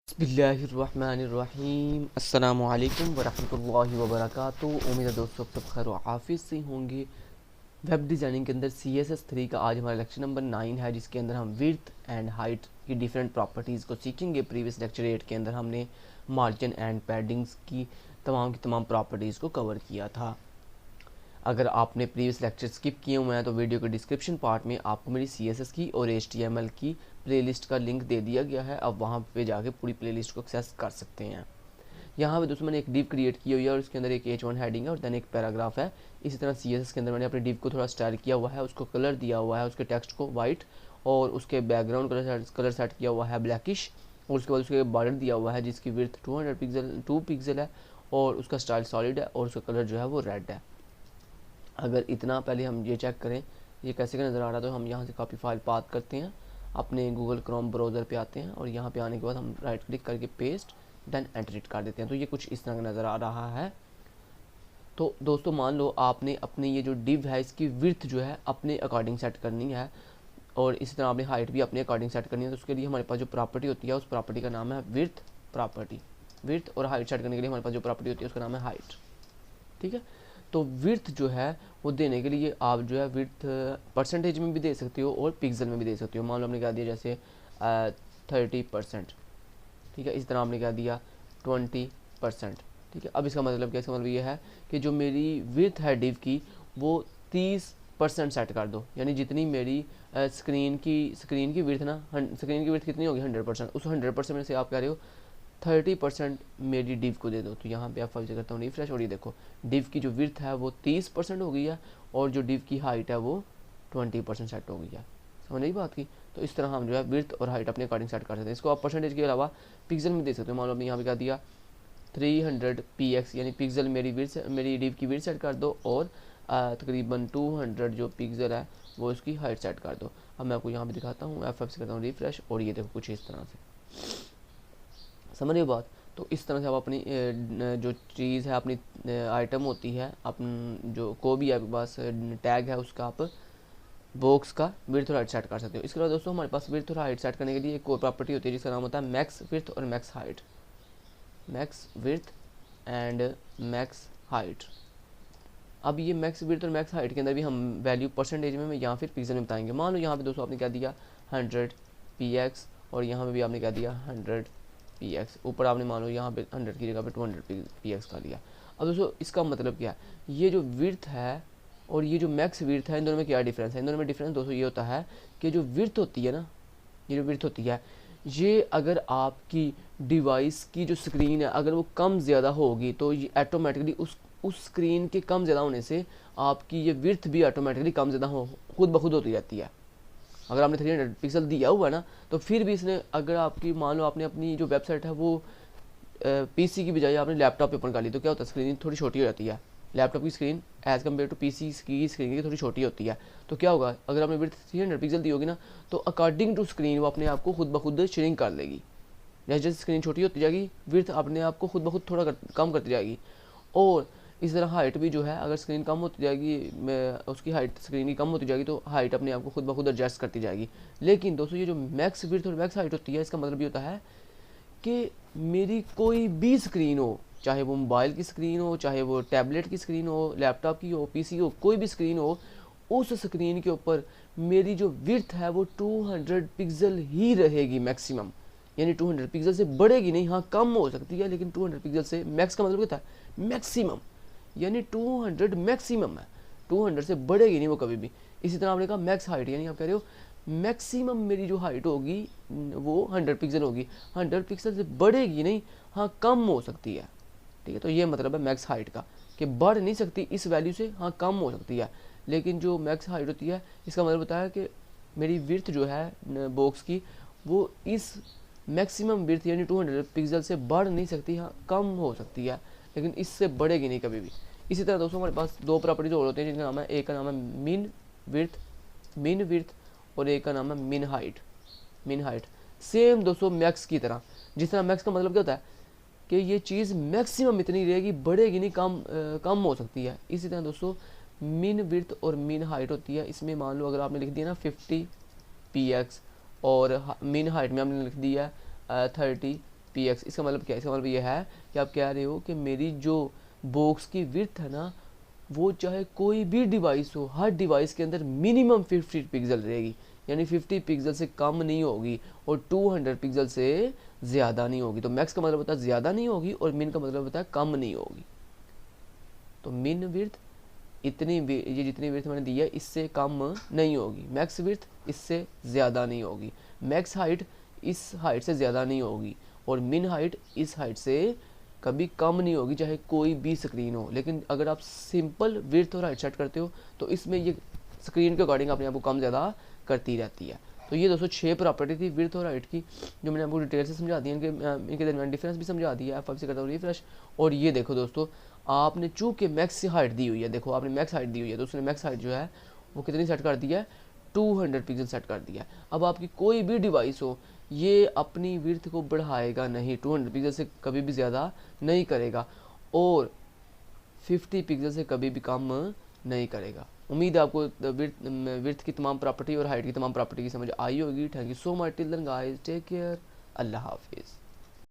बिस्मिल्लाहिर्रहमानिर्रहीम अस्सलामुअलैकुम वरहमतुल्लाहि वबरकातुहू। उम्मीद है दोस्तों सब खैर आफिस से होंगे। वेब डिज़ाइनिंग के अंदर CSS3 का आज हमारा लेक्चर नंबर 9 है, जिसके अंदर हम विड्थ एंड हाइट की डिफरेंट प्रॉपर्टीज़ को सीखेंगे। प्रीवियस लेक्चर 8 के अंदर हमने मार्जिन एंड पैडिंग्स की तमाम प्रॉपर्टीज़ को कवर किया था। अगर आपने प्रीवियस लेक्चर स्किप किए हुए हैं तो वीडियो के डिस्क्रिप्शन पार्ट में आपको मेरी CSS की और HTML की प्लेलिस्ट का लिंक दे दिया गया है। अब वहाँ पे जाके पूरी प्लेलिस्ट को एक्सेस कर सकते हैं। यहाँ पे दोस्तों मैंने एक डिव क्रिएट की हुई है और उसके अंदर एक H1 हेडिंग है और देन एक पैराग्राफ है। इसी तरह CSS के अंदर मैंने अपने डिव को थोड़ा स्टाइल किया हुआ है, उसको कलर दिया हुआ है, उसके टेक्स्ट को वाइट और उसके बैकग्राउंड कलर सेट किया हुआ है ब्लैकिश, और उसके बाद उसके बॉर्डर दिया हुआ है जिसकी विड्थ 2 पिक्सल है और उसका स्टाइल सॉलिड है और उसका कलर जो है वो रेड है। अगर इतना पहले हम ये चेक करें ये कैसे का नज़र आ रहा है तो हम यहाँ से कॉपी फाइल पाथ करते हैं, अपने गूगल क्रोम ब्राउज़र पे आते हैं और यहाँ पे आने के बाद हम राइट क्लिक करके पेस्ट देन एडिट कर देते हैं। तो ये कुछ इस तरह का नज़र आ रहा है। तो दोस्तों मान लो आपने अपनी ये जो डिव है इसकी विड्थ जो है अपने अकॉर्डिंग सेट करनी है और इसी तरह आपने हाइट भी अपने अकॉर्डिंग सेट करनी है। तो उसके लिए हमारे पास जो प्रॉपर्टी होती है उस प्रॉपर्टी का नाम है विड्थ प्रॉपर्टी। विड्थ और हाइट सेट करने के लिए हमारे पास जो प्रॉपर्टी होती है उसका नाम है हाइट। ठीक है, तो विड्थ जो है वो देने के लिए आप जो है विड्थ परसेंटेज में भी दे सकते हो और पिक्सल में भी दे सकते हो। मान लो आपने क्या दिया जैसे 30%, ठीक है, इस तरह आपने क्या दिया 20%। ठीक है, अब इसका मतलब क्या, इसका मतलब ये है कि जो मेरी विड्थ है डिव की वो 30% सेट कर दो, यानी जितनी मेरी स्क्रीन की विड्थ ना, स्क्रीन की विड्थ कितनी होगी 100%, उस 100% में से आप कह रहे हो 30% मेरी डिव को दे दो। तो यहाँ पे आप फाइल से करता हूँ रिफ्रेश और ये देखो डिव की जो विड्थ है वो 30% हो गई है और जो डिव की हाइट है वो 20% सेट हो गई है। समझ नहीं बात की। तो इस तरह हम जो है विड्थ और हाइट अपने अकॉर्डिंग सेट कर सकते हैं। इसको आप परसेंटेज के अलावा पिक्सल में दे सकते हो। मान लो आपने यहाँ पे क्या दिया 300 px, यानी पिक्सल मेरी डिव की विड्थ सेट कर दो और तकरीबन 200 जो पिक्सल है वो इसकी हाइट सेट कर दो। अब मैं आपको यहाँ पे दिखाता हूँ, F5 से करता हूँ रिफ्रेश और ये देखो कुछ इस तरह से। समझ रहे हो बात। तो इस तरह से आप अपनी जो चीज़ है अपनी आइटम होती है अपन जो को भी आपके पास टैग है उसका आप बॉक्स का विड्थ और हाइट सेट कर सकते हो। इसके अलावा दोस्तों हमारे पास विड्थ और हाइट सेट करने के लिए एक और प्रॉपर्टी होती है जिसका नाम होता है मैक्स विड्थ और max height. Max width and max height. अब ये मैक्स विड्थ और मैक्स हाइट के अंदर भी हम वैल्यू परसेंटेज में या फिर पिक्सल में बताएंगे। मान लो यहाँ पे दोस्तों आपने क्या दिया 100 px और यहाँ पे भी आपने क्या दिया 100 px, ऊपर आपने मान लो यहाँ पे 100 की जगह पे 200 px का लिया। अब दोस्तों इसका मतलब क्या है, ये जो विड्थ है और ये जो मैक्स विड्थ है इन दोनों में क्या डिफरेंस है। इन दोनों में डिफरेंस दोस्तों ये होता है कि जो विड्थ होती है ना, ये जो विड्थ होती है ये अगर आपकी डिवाइस की जो स्क्रीन है अगर वो कम ज़्यादा होगी तो ये ऑटोमेटिकली उस स्क्रीन के कम ज़्यादा होने से आपकी ये विड्थ भी ऑटोमेटिकली कम ज़्यादा हो खुद ब खुद होती रहती है। अगर आपने 300 पिक्सल दिया हुआ है ना तो फिर भी इसने अगर आपकी मान लो आपने अपनी जो वेबसाइट है वो PC की बजाय आपने लैपटॉप पे ओपन कर ली तो क्या होता है स्क्रीन थोड़ी छोटी हो जाती है। लैपटॉप की screen as compare to PC की स्क्रीन की थोड़ी छोटी होती है। तो क्या होगा अगर आपने विड्थ 300 पिक्सल दी होगी ना तो अकॉर्डिंग टू स्क्रीन वो अपने आप को खुद ब खुद श्रिंक कर लेगी। जैसे जैसे स्क्रीन छोटी होती जाएगी विड्थ अपने आप को खुद ब खुद थोड़ा कम करती जाएगी। और इस तरह हाइट भी जो है अगर स्क्रीन कम होती जाएगी उसकी हाइट स्क्रीन की कम होती जाएगी तो हाइट अपने आप को खुद ब खुद एडजस्ट करती जाएगी। लेकिन दोस्तों ये जो मैक्स विड्थ और मैक्स हाइट होती है इसका मतलब ये होता है कि मेरी कोई भी स्क्रीन हो, चाहे वो मोबाइल की स्क्रीन हो, चाहे वो टैबलेट की स्क्रीन हो, लैपटॉप की हो, PC हो, कोई भी स्क्रीन हो, उस स्क्रीन के ऊपर मेरी जो विड्थ है वो 200 पिक्सल ही रहेगी मैक्सिमम। यानी 200 पिक्सल से बढ़ेगी नहीं, हाँ कम हो सकती है लेकिन 200 पिक्सल से मैक्स का मतलब क्या था मैक्सिमम, यानी 200 मैक्सिमम है, 200 से बढ़ेगी नहीं वो कभी भी। इसी तरह आपने कहा मैक्स हाइट, यानी आप कह रहे हो मैक्सिमम मेरी जो हाइट होगी वो 100 पिक्सल होगी, 100 पिक्सल से बढ़ेगी नहीं, हाँ कम हो सकती है। ठीक है, तो ये मतलब है मैक्स हाइट का कि बढ़ नहीं सकती इस वैल्यू से, हाँ कम हो सकती है। लेकिन जो मैक्स हाइट होती है इसका मतलब होता है कि मेरी विड्थ जो है बॉक्स की वो इस मैक्सिमम विड्थ यानी 200 पिक्सल से बढ़ नहीं सकती, हाँ कम हो सकती है लेकिन इससे बढ़ेगी नहीं कभी भी। इसी तरह दोस्तों हमारे पास दो प्रॉपर्टीज और होते हैं जिनका नाम है, एक का नाम है मिन विड्थ और एक का नाम है मिन हाइट। सेम दोस्तों मैक्स की तरह, जिस तरह मैक्स का मतलब क्या होता है कि ये चीज़ मैक्सिमम इतनी रहेगी बढ़ेगी नहीं, कम हो सकती है। इसी तरह दोस्तों मिन विड्थ और मिन हाइट होती है। इसमें मान लो अगर आपने लिख दिया ना 50 px और मिन हाइट में आपने लिख दिया 30 px। इसका मतलब क्या है, इसका मतलब ये है कि आप कह रहे हो कि मेरी जो बॉक्स की विड्थ है ना, वो चाहे कोई भी डिवाइस हो, हर डिवाइस के अंदर मिनिमम 50 पिक्सल रहेगी, यानी 50 पिक्सल से कम नहीं होगी और 200 पिक्सल से ज़्यादा नहीं होगी। तो मैक्स का मतलब होता है ज़्यादा नहीं होगी और मिन का मतलब होता है कम नहीं होगी। तो मिन विड्थ इतनी, ये जितनी विड्थ मैंने दी है इससे कम नहीं होगी, मैक्स विड्थ इससे ज़्यादा नहीं होगी, मैक्स हाइट इस हाइट से ज़्यादा नहीं होगी और मिन हाइट इस हाइट से कभी कम नहीं होगी, चाहे कोई भी स्क्रीन हो। लेकिन अगर आप सिंपल विड्थ और हाइट सेट करते हो तो इसमें ये स्क्रीन के अकॉर्डिंग अपने आप को कम ज़्यादा करती रहती है। तो ये दोस्तों 6 प्रॉपर्टी थी विड्थ और हाइट की, जो मैंने आपको डिटेल से समझा दी है, इनके दरमियान डिफरेंस भी समझा दिया है। F5 से करता हूँ रिफ्रेश, और ये देखो दोस्तों, आपने चूँकि मैक्स हाइट दी हुई है, देखो आपने मैक्स हाइट दी हुई है तो उसने मैक्स हाइट जो है वो कितनी सेट कर दी है, 200 पिक्सल सेट कर दिया है। अब आपकी कोई भी डिवाइस हो, ये अपनी विड्थ को बढ़ाएगा नहीं, 200 पिक्सल से कभी भी ज़्यादा नहीं करेगा और 50 पिक्सल से कभी भी कम नहीं करेगा। उम्मीद है आपको विड्थ की तमाम प्रॉपर्टी और हाइट की तमाम प्रॉपर्टी की समझ आई होगी। Thank you so much, till then guys, take care, अल्लाह हाफिज़।